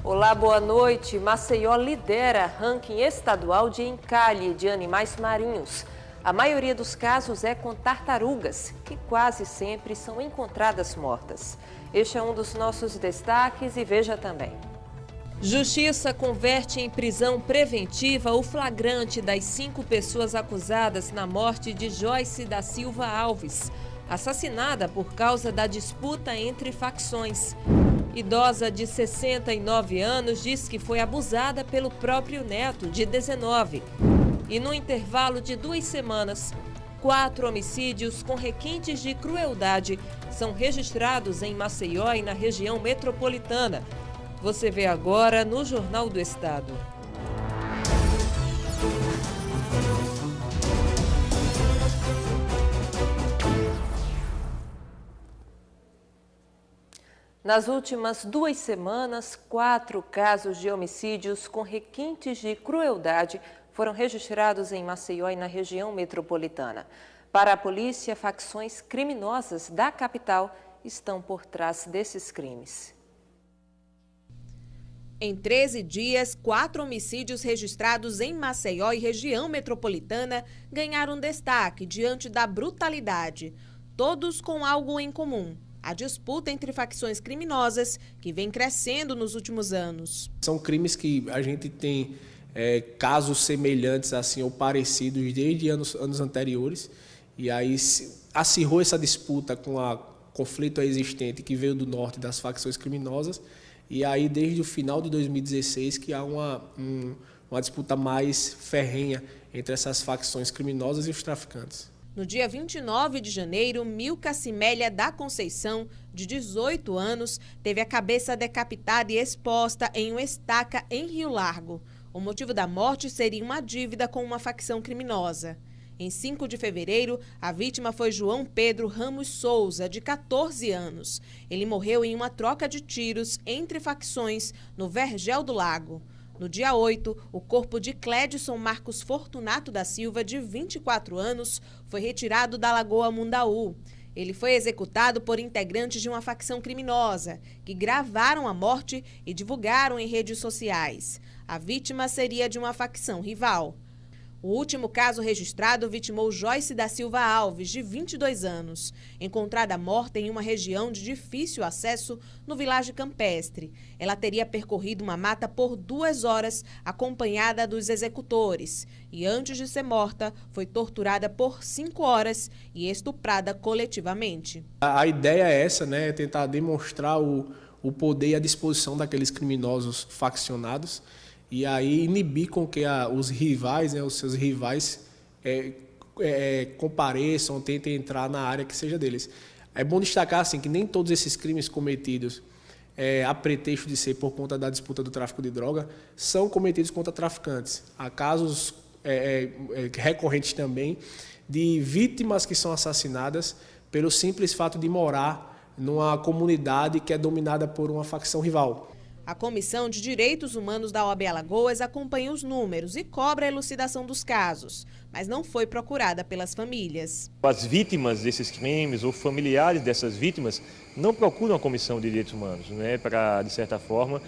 Olá, boa noite. Maceió lidera ranking estadual de encalhe de animais marinhos. A maioria dos casos é com tartarugas, que quase sempre são encontradas mortas. Este é um dos nossos destaques e veja também. Justiça converte em prisão preventiva o flagrante das 5 pessoas acusadas na morte de Joyce da Silva Alves, assassinada por causa da disputa entre facções. Idosa de 69 anos diz que foi abusada pelo próprio neto, de 19. E no intervalo de 2 semanas, 4 homicídios com requintes de crueldade são registrados em Maceió e na região metropolitana. Você vê agora no Jornal do Estado. Nas últimas 2 semanas, 4 casos de homicídios com requintes de crueldade foram registrados em Maceió e na região metropolitana. Para a polícia, facções criminosas da capital estão por trás desses crimes. Em 13 dias, 4 homicídios registrados em Maceió e região metropolitana ganharam destaque diante da brutalidade, todos com algo em comum: a disputa entre facções criminosas que vem crescendo nos últimos anos. São crimes que a gente tem casos semelhantes assim ou parecidos desde anos anteriores, e aí acirrou essa disputa com o conflito existente que veio do norte das facções criminosas. E aí, desde o final de 2016, que há uma disputa mais ferrenha entre essas facções criminosas e os traficantes. No dia 29 de janeiro, Milka Cimélia da Conceição, de 18 anos, teve a cabeça decapitada e exposta em uma estaca em Rio Largo. O motivo da morte seria uma dívida com uma facção criminosa. Em 5 de fevereiro, a vítima foi João Pedro Ramos Souza, de 14 anos. Ele morreu em uma troca de tiros entre facções no Vergel do Lago. No dia 8, o corpo de Clédson Marcos Fortunato da Silva, de 24 anos, foi retirado da Lagoa Mundaú. Ele foi executado por integrantes de uma facção criminosa, que gravaram a morte e divulgaram em redes sociais. A vítima seria de uma facção rival. O último caso registrado vitimou Joyce da Silva Alves, de 22 anos, encontrada morta em uma região de difícil acesso no Vilagem Campestre. Ela teria percorrido uma mata por 2 horas, acompanhada dos executores, e antes de ser morta, foi torturada por 5 horas e estuprada coletivamente. A ideia é essa, né? É tentar demonstrar o poder e a disposição daqueles criminosos faccionados, e aí inibir com que os rivais, os seus rivais, compareçam, tentem entrar na área que seja deles. É bom destacar assim, que nem todos esses crimes cometidos, a pretexto de ser por conta da disputa do tráfico de droga, são cometidos contra traficantes. Há casos recorrentes também de vítimas que são assassinadas pelo simples fato de morar numa comunidade que é dominada por uma facção rival. A Comissão de Direitos Humanos da OAB Alagoas acompanha os números e cobra a elucidação dos casos, mas não foi procurada pelas famílias. As vítimas desses crimes ou familiares dessas vítimas não procuram a Comissão de Direitos Humanos, né, para, de certa forma,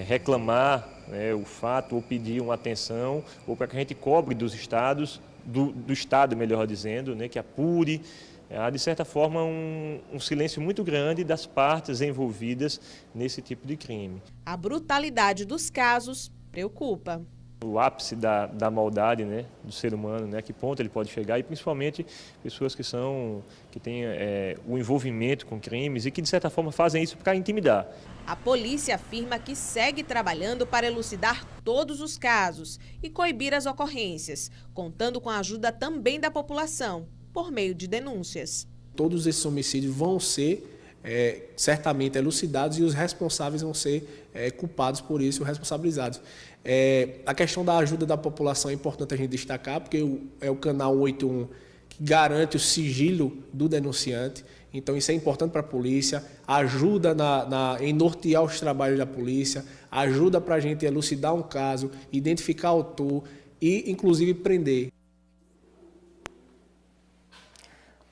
reclamar, né, o fato ou pedir uma atenção, ou para que a gente cobre dos estados, do Estado, melhor dizendo, né, que apure. Há, de certa forma, um silêncio muito grande das partes envolvidas nesse tipo de crime. A brutalidade dos casos preocupa. O ápice da maldade, né, do ser humano, né, a que ponto ele pode chegar, e principalmente pessoas que têm o envolvimento com crimes e que, de certa forma, fazem isso para intimidar. A polícia afirma que segue trabalhando para elucidar todos os casos e coibir as ocorrências, contando com a ajuda também da população, por meio de denúncias. Todos esses homicídios vão ser certamente elucidados e os responsáveis vão ser culpados por isso, responsabilizados. A questão da ajuda da população é importante a gente destacar, porque é o canal 181 que garante o sigilo do denunciante. Então isso é importante para a polícia, ajuda em nortear os trabalhos da polícia, ajuda para a gente elucidar um caso, identificar o autor e, inclusive, prender.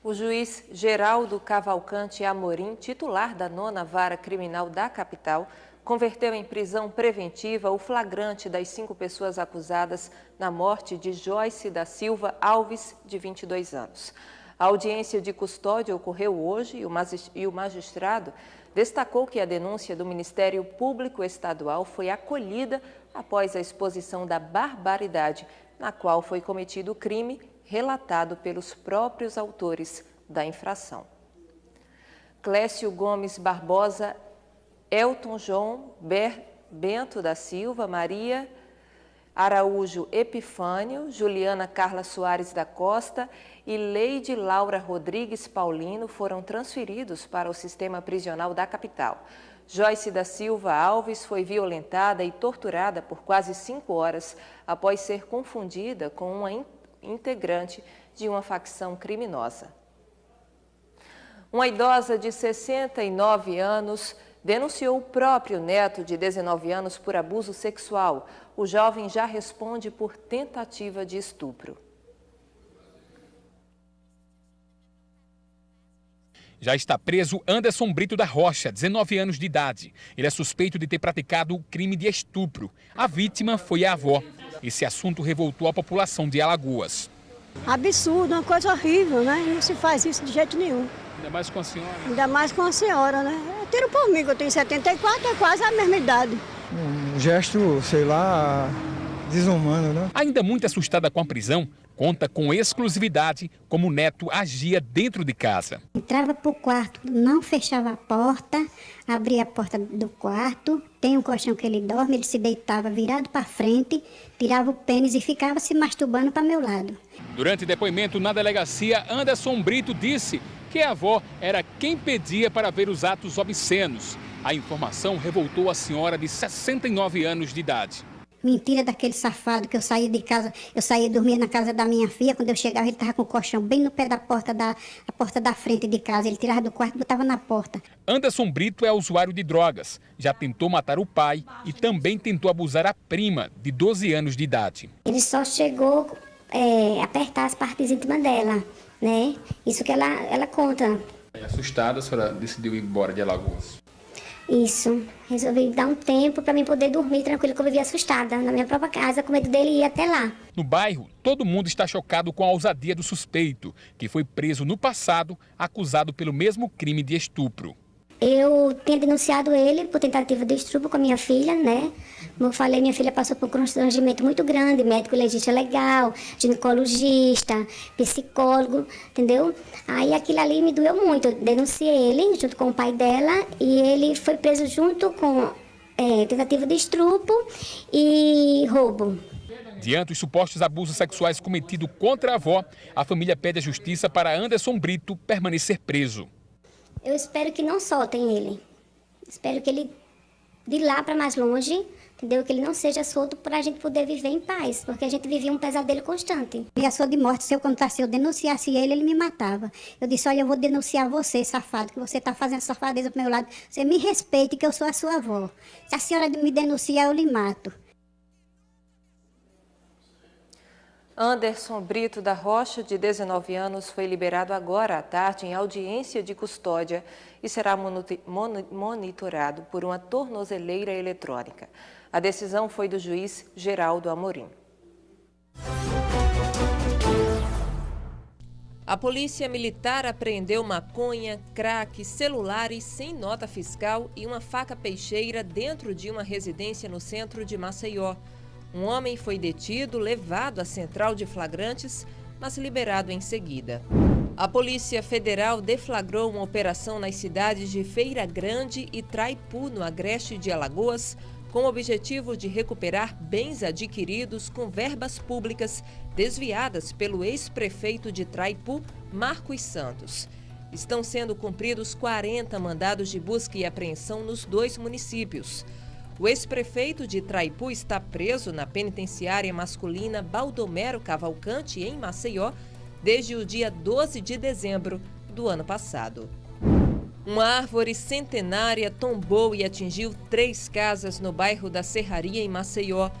O juiz Geraldo Cavalcante Amorim, titular da 9ª Vara Criminal da capital, converteu em prisão preventiva o flagrante das 5 pessoas acusadas na morte de Joyce da Silva Alves, de 22 anos. A audiência de custódia ocorreu hoje e o magistrado destacou que a denúncia do Ministério Público Estadual foi acolhida após a exposição da barbaridade na qual foi cometido o crime relatado pelos próprios autores da infração. Clécio Gomes Barbosa, Elton João, Bento da Silva, Maria Araújo Epifânio, Juliana Carla Soares da Costa e Leide Laura Rodrigues Paulino foram transferidos para o sistema prisional da capital. Joyce da Silva Alves foi violentada e torturada por quase 5 horas após ser confundida com uma integrante de uma facção criminosa. Uma idosa de 69 anos denunciou o próprio neto de 19 anos por abuso sexual. O jovem já responde por tentativa de estupro. Já está preso Anderson Brito da Rocha, 19 anos de idade. Ele é suspeito de ter praticado o crime de estupro. A vítima foi a avó. Esse assunto revoltou a população de Alagoas. Absurdo, uma coisa horrível, né? Não se faz isso de jeito nenhum. Ainda mais com a senhora? Ainda mais com a senhora, né? Eu tiro por mim, que eu tenho 74, é quase a mesma idade. Um gesto, sei lá, desumano, né? Ainda muito assustada com a prisão, conta com exclusividade como o neto agia dentro de casa. Entrava para o quarto, não fechava a porta, abria a porta do quarto, tem um colchão que ele dorme, ele se deitava virado para frente, tirava o pênis e ficava se masturbando para meu lado. Durante depoimento na delegacia, Anderson Brito disse que a avó era quem pedia para ver os atos obscenos. A informação revoltou a senhora de 69 anos de idade. Mentira daquele safado que eu saía de casa, eu saía dormir na casa da minha filha, quando eu chegava ele estava com o colchão bem no pé da porta da frente de casa, ele tirava do quarto e botava na porta. Anderson Brito é usuário de drogas, já tentou matar o pai e também tentou abusar a prima, de 12 anos de idade. Ele só chegou a apertar as partes íntimas dela, né? Isso que ela conta. Assustada, a senhora decidiu ir embora de Alagoas? Isso, resolvi dar um tempo para mim poder dormir tranquilo, que eu vivia assustada na minha própria casa, com medo dele ir até lá. No bairro, todo mundo está chocado com a ousadia do suspeito, que foi preso no passado, acusado pelo mesmo crime de estupro. Eu tinha denunciado ele por tentativa de estupro com a minha filha, né? Como eu falei, minha filha passou por um constrangimento muito grande, médico legista legal, ginecologista, psicólogo, entendeu? Aí aquilo ali me doeu muito. Eu denunciei ele junto com o pai dela e ele foi preso junto com tentativa de estupro e roubo. Diante dos supostos abusos sexuais cometidos contra a avó, a família pede à justiça para Anderson Brito permanecer preso. Eu espero que não soltem ele. Espero que ele, de lá para mais longe, entendeu? Que ele não seja solto para a gente poder viver em paz, porque a gente vivia um pesadelo constante. Ameaçou de morte, se eu denunciasse ele me matava. Eu disse, olha, eu vou denunciar você, safado, que você está fazendo safadeza pro meu lado. Você me respeite, que eu sou a sua avó. Se a senhora me denunciar, eu lhe mato. Anderson Brito da Rocha, de 19 anos, foi liberado agora à tarde em audiência de custódia e será monitorado por uma tornozeleira eletrônica. A decisão foi do juiz Geraldo Amorim. A Polícia Militar apreendeu maconha, crack, celulares sem nota fiscal e uma faca peixeira dentro de uma residência no centro de Maceió. Um homem foi detido, levado à central de flagrantes, mas liberado em seguida. A Polícia Federal deflagrou uma operação nas cidades de Feira Grande e Traipu, no agreste de Alagoas, com o objetivo de recuperar bens adquiridos com verbas públicas desviadas pelo ex-prefeito de Traipu, Marcos Santos. Estão sendo cumpridos 40 mandados de busca e apreensão nos 2 municípios. O ex-prefeito de Traipu está preso na penitenciária masculina Baldomero Cavalcante, em Maceió, desde o dia 12 de dezembro do ano passado. Uma árvore centenária tombou e atingiu 3 casas no bairro da Serraria, em Maceió.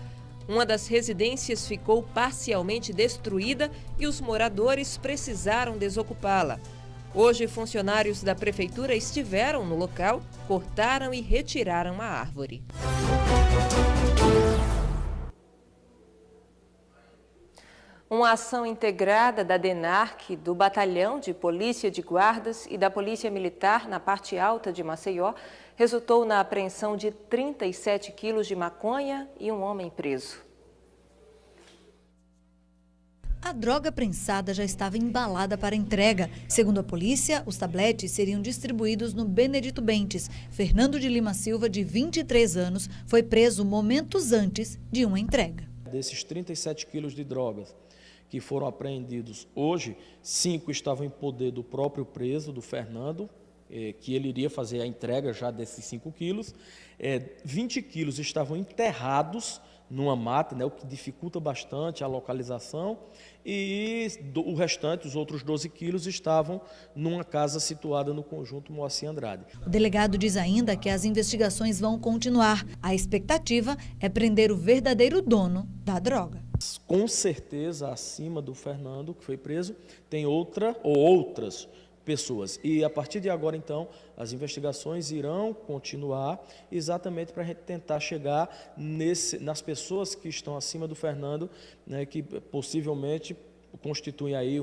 Uma das residências ficou parcialmente destruída e os moradores precisaram desocupá-la. Hoje, funcionários da prefeitura estiveram no local, cortaram e retiraram a árvore. Uma ação integrada da DENARC, do Batalhão de Polícia de Guardas e da Polícia Militar na parte alta de Maceió resultou na apreensão de 37 quilos de maconha e um homem preso. A droga prensada já estava embalada para entrega. Segundo a polícia, os tabletes seriam distribuídos no Benedito Bentes. Fernando de Lima Silva, de 23 anos, foi preso momentos antes de uma entrega. Desses 37 quilos de drogas que foram apreendidos hoje, 5 estavam em poder do próprio preso, do Fernando, que ele iria fazer a entrega já desses 5 quilos. 20 quilos estavam enterrados numa mata, né, o que dificulta bastante a localização, e o restante, os outros 12 quilos, estavam numa casa situada no conjunto Moacir Andrade. O delegado diz ainda que as investigações vão continuar. A expectativa é prender o verdadeiro dono da droga. Com certeza, acima do Fernando, que foi preso, tem outra ou outras pessoas. E a partir de agora, então, as investigações irão continuar exatamente para a gente tentar chegar nas pessoas que estão acima do Fernando, né, que possivelmente constituem aí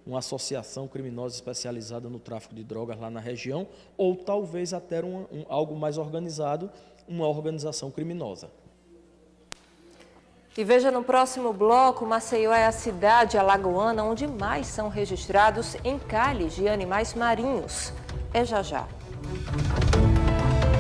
uma associação criminosa especializada no tráfico de drogas lá na região, ou talvez até algo mais organizado, uma organização criminosa. E veja no próximo bloco, Maceió é a cidade alagoana onde mais são registrados encalhes de animais marinhos. É já já.